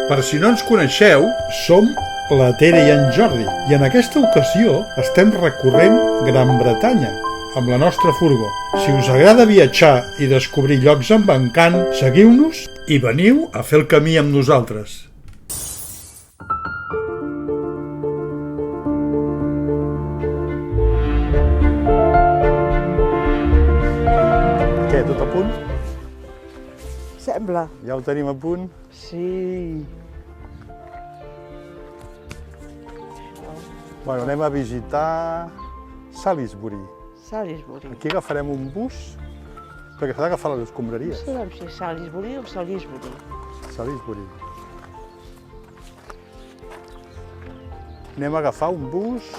Per si no ens coneixeu, som la Tere i en Jordi i en aquesta ocasió estem recorrent Gran Bretanya amb la nostra furgó. Si us agrada viatjar i descobrir llocs amb encant, seguiu-nos i veniu a fer el camí amb nosaltres. Què, tot a punt? Sembla. Ja ho tenim a punt? Sí. Bueno, anem a visitar Salisbury. Salisbury. Aquí agafarem un bus, perquè s'ha d'agafar les escombraries. No sabem si és Salisbury o Salisbury. Salisbury. Anem a agafar un bus,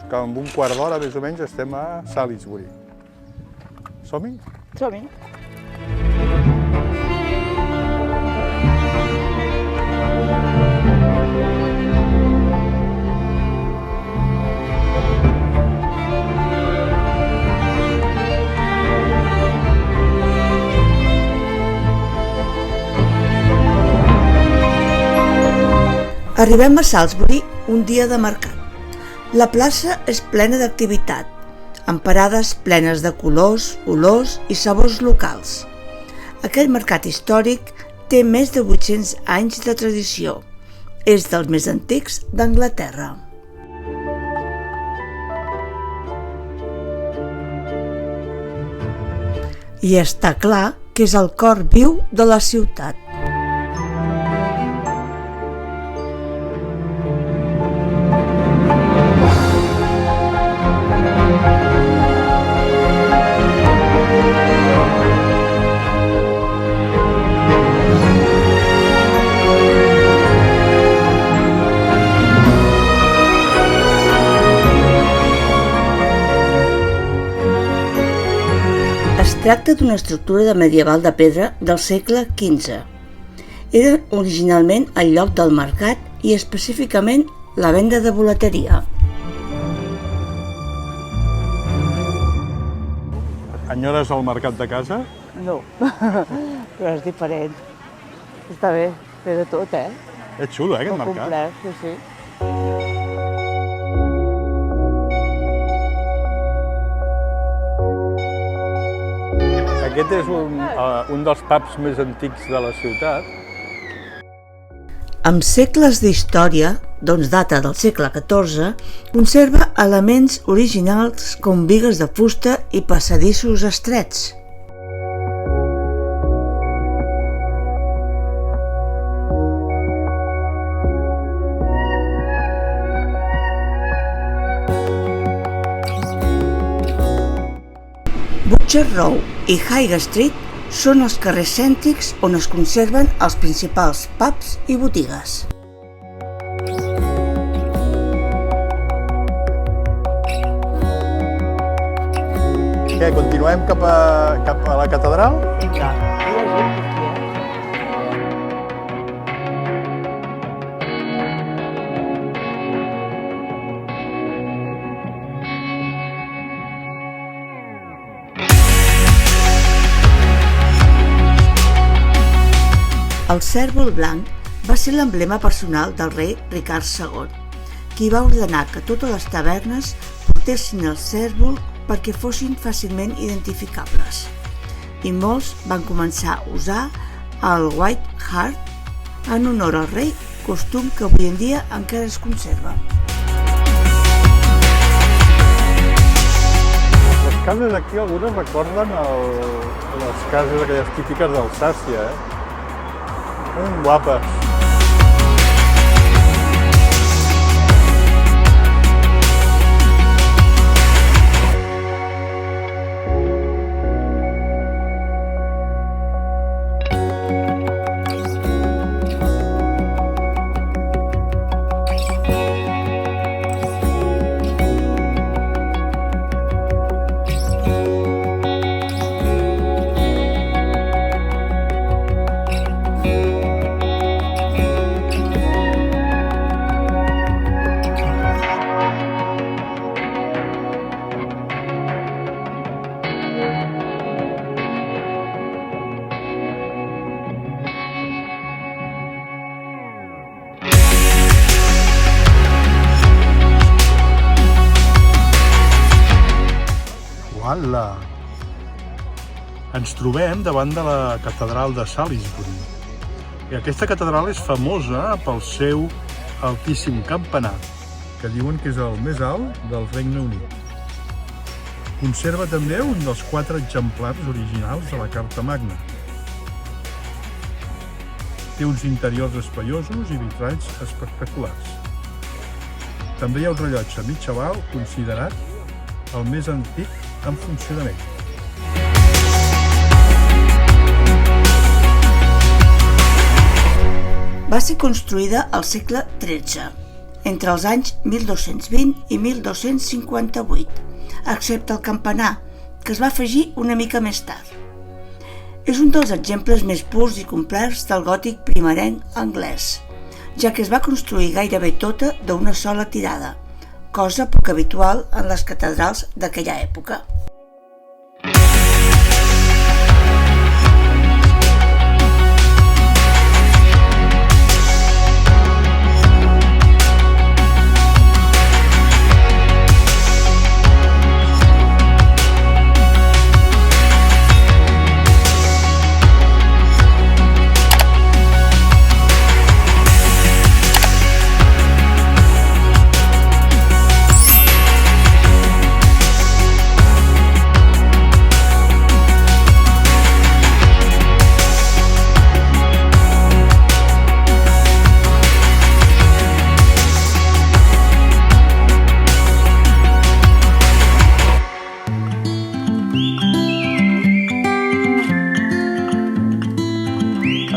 que en un quart d'hora més o menys estem a Salisbury. Som-hi? Som-hi. Arribem a Salisbury un dia de mercat. La plaça és plena d'activitat, amb parades plenes de colors, olors i sabors locals. Aquest mercat històric té més de 800 anys de tradició. És dels més antics d'Anglaterra. I està clar que és el cor viu de la ciutat. Es tracta d'una estructura medieval de pedra del segle XV. Era originalment el lloc del mercat i específicament la venda de boleteria. Enyores el mercat de casa? No, però és diferent. Està bé, té de tot, És xulo, aquest mercat? Complet, sí, sí. Aquest és un dels pubs més antics de la ciutat. Amb segles d'història, doncs data del segle XIV, conserva elements originals com bigues de fusta i passadissos estrets. Butcher Row i High Street són els carrers cèntrics on es conserven els principals pubs i botigues. Què, continuem cap a la catedral? Vinga, El cérvol blanc va ser l'emblema personal del rei Ricard II, qui va ordenar que totes les tavernes portessin el cérvol perquè fossin fàcilment identificables. I molts van començar a usar el White Hart en honor al rei, costum que avui en dia encara es conserva. Les cases aquí, algunes recorden les cases aquelles típiques d'Alsàcia, Ben guapes. Hola! Ens trobem davant de la catedral de Salisbury. I aquesta catedral és famosa pel seu altíssim campanar, que diuen que és el més alt del Regne Unit. Conserva també un dels 4 exemplars originals de la Carta Magna. Té uns interiors espaiosos i vitralls espectaculars. També hi ha un rellotge mitjaval considerat el més antic en funcionament. Va ser construïda al segle XIII, entre els anys 1220 i 1258, excepte el campanar, que es va afegir una mica més tard. És un dels exemples més purs i complets del gòtic primerenc anglès, ja que es va construir gairebé tota d'una sola tirada, cosa poc habitual en les catedrals d'aquella època.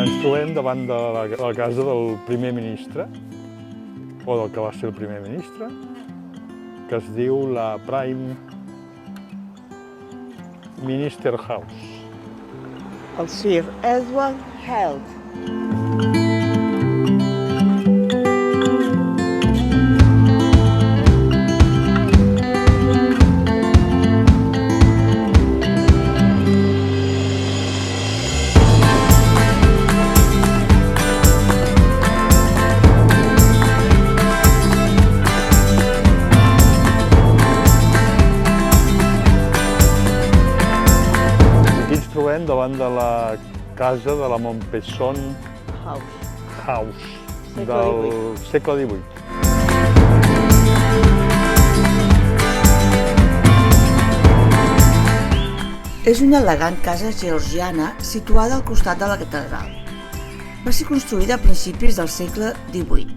Ens trobem davant de la casa del primer ministre, o del que va ser el primer ministre, que es diu la Prime Minister House. El Sir Edward Heald. Davant de la casa de la Montpesson House del segle XVIII. És una elegant casa georgiana situada al costat de la catedral. Va ser construïda a principis del segle XVIII.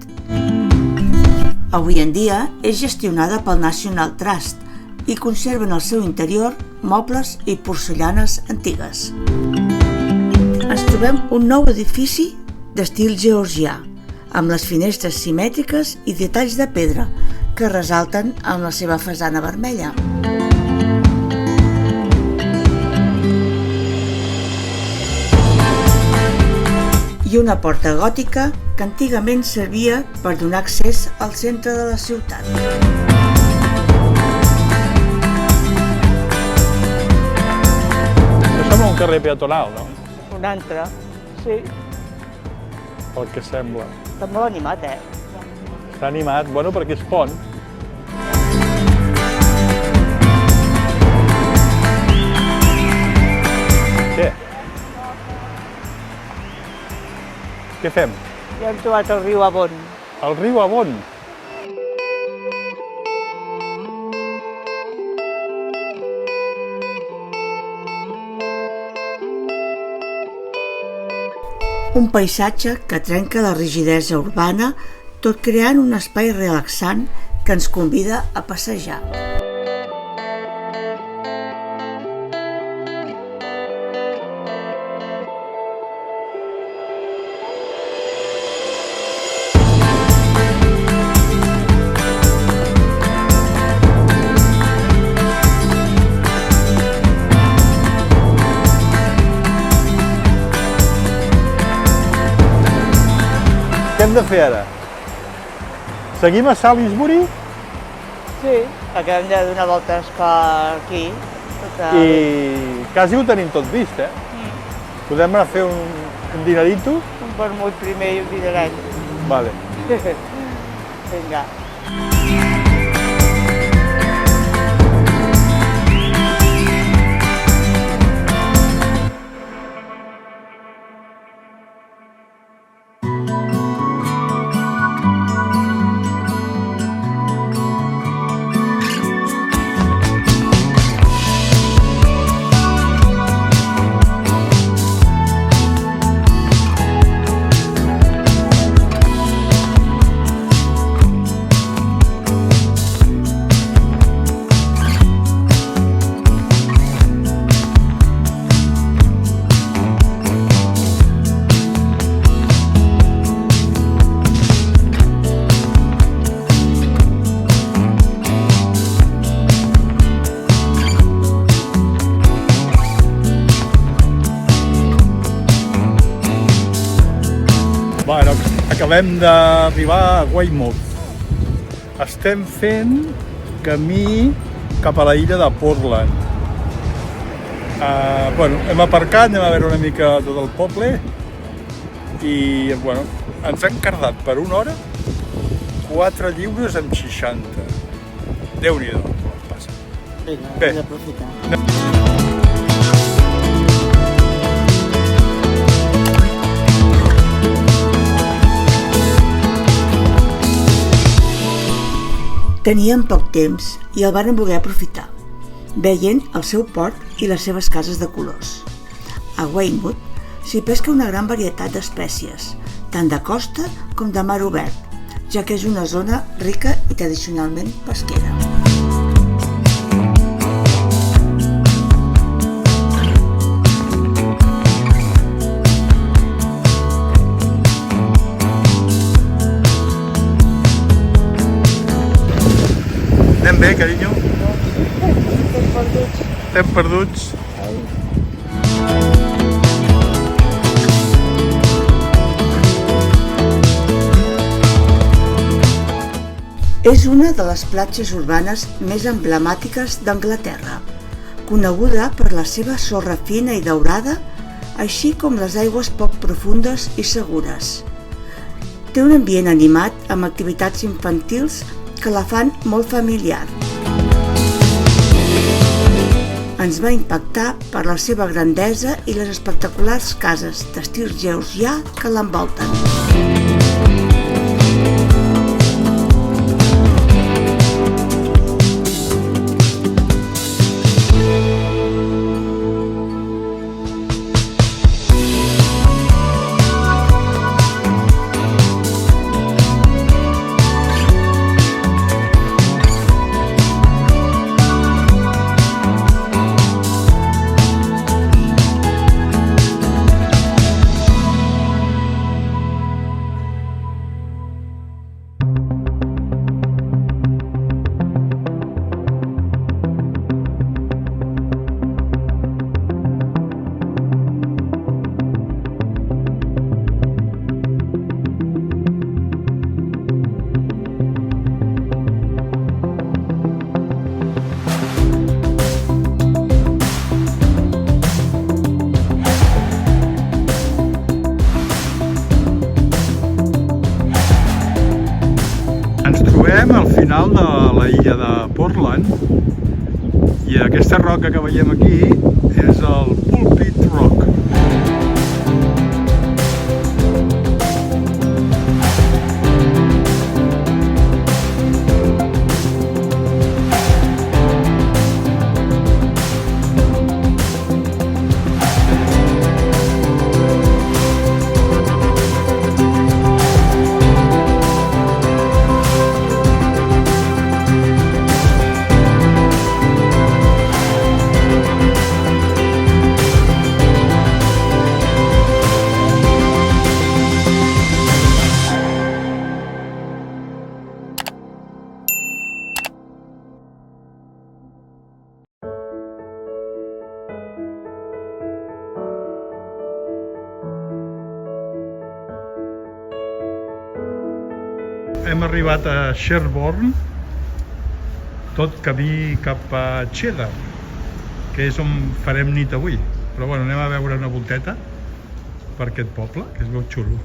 Avui en dia és gestionada pel National Trust i conserva en el seu interior mobles i porcellanes antigues. Ens trobem un nou edifici d'estil georgià, amb les finestres simètriques i detalls de pedra que ressalten amb la seva façana vermella. I una porta gòtica que antigament servia per donar accés al centre de la ciutat. Sembla un carrer peatonal, no? Un altre, sí. Pel que sembla. Està molt animat, Està animat, bueno, perquè és pont. Què? Què fem? Ja hem trobat el riu Avon. El riu Avon. Un paisatge que trenca la rigidesa urbana, tot creant un espai relaxant que ens convida a passejar. Què hem de fer ara? Seguim a Salisbury Sí, perquè hem de donar voltes per aquí. i quasi ho tenim tot vist, Podem anar a fer un dinerito? Un vermut primer i un dineret. Vale. Vinga. acabem d'arribar a Weymouth. Estem fent camí cap a la illa de Portland. Hem aparcat, anem a veure una mica tot el poble i ens han cardat per una hora 4 lliures amb 60. Déu-n'hi-do, passa. Vinga, Bé. hem d'aprofitar. Tenien poc temps i el varen voler aprofitar, veient el seu port i les seves cases de colors. A Weymouth s'hi pesca una gran varietat d'espècies, tant de costa com de mar obert, ja que és una zona rica i tradicionalment pesquera. Anem bé, carinyo? Estem perduts. Estem perduts. És una de les platges urbanes més emblemàtiques d'Anglaterra, coneguda per la seva sorra fina i daurada, així com les aigües poc profundes i segures. Té un ambient animat amb activitats infantils que la fan molt familiar. Ens va impactar per la seva grandesa i les espectaculars cases d'estil georgià que l'envolten. Ens trobem al final de la illa de Portland i aquesta roca que veiem aquí és el Pulpit Rock. Hem arribat a Sherborne, tot camí cap a Cheddar, que és on farem nit avui. Però bueno, anem a veure una volteta per aquest poble, que es veu xulo.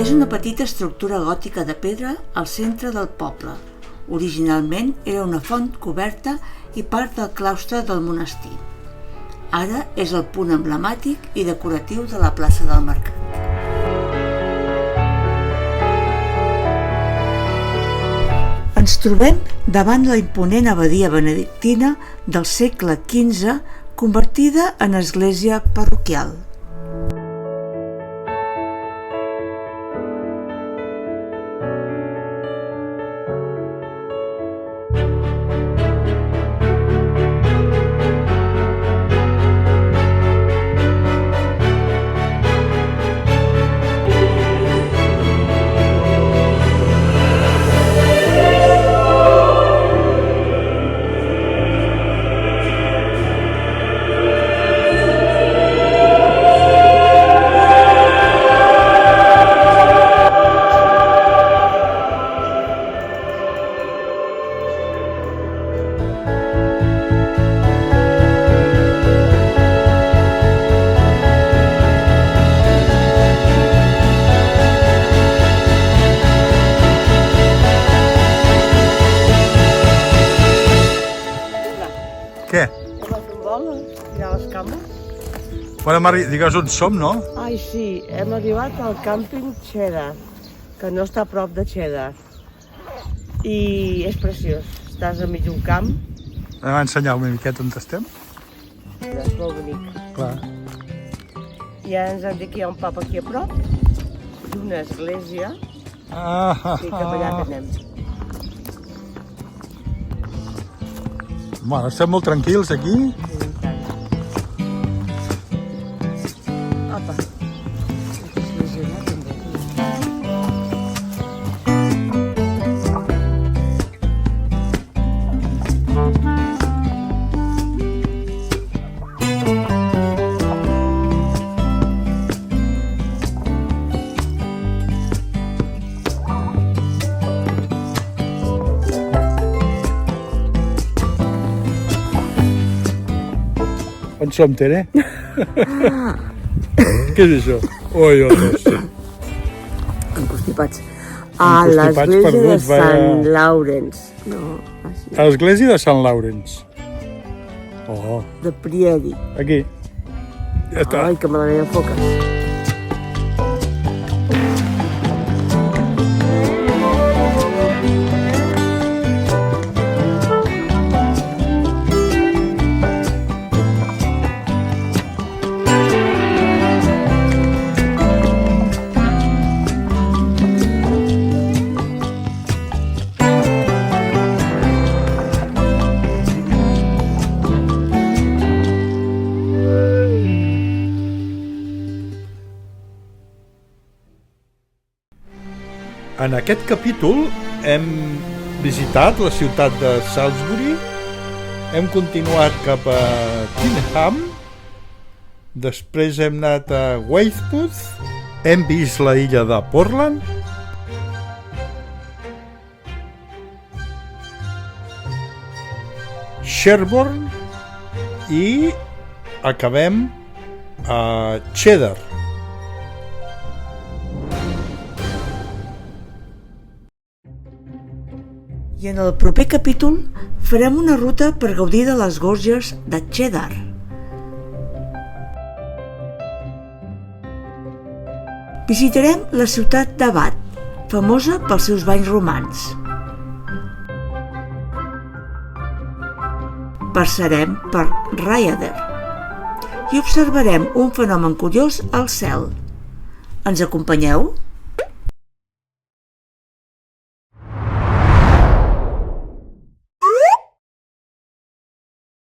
És una petita estructura gòtica de pedra al centre del poble. Originalment era una font coberta i part del claustre del monestir. Ara és el punt emblemàtic i decoratiu de la plaça del mercat. Ens trobem davant la imponent abadia benedictina del segle XV, convertida en església parroquial. Hola, ja les cames? Bueno, Mari, digues on som, no? Ai, sí, hem arribat al càmping Cheddar, que no està a prop de Cheddar. I és preciós, estàs enmig d'un camp, Anem a ensenyar una miqueta on estem. és molt bonic. Clar. I ara ens han dit que hi ha un pub aquí a prop, d'una església, i cap allà que anem. Bueno, estem molt tranquils aquí. Sí, i tant. Apa, aquesta església allà també. On som, Tere? Què és això? Oi, tos. Encostipats. A l'església de Sant Lawrence. No, així. A l'església de Sant Lawrence. Oh, De Priedi. aquí. Ja està. Ai, que malament enfoques. En aquest capítol hem visitat la ciutat de Salisbury, hem continuat cap a Kingham, després hem anat a Weymouth, hem vist la illa de Portland, Sherborne i acabem a Cheddar. I en el proper capítol farem una ruta per gaudir de les gorges de Cheddar. Visitarem la ciutat de Bath, famosa pels seus banys romans. Passarem per Rhyadr i observarem un fenomen curiós al cel. Ens acompanyeu?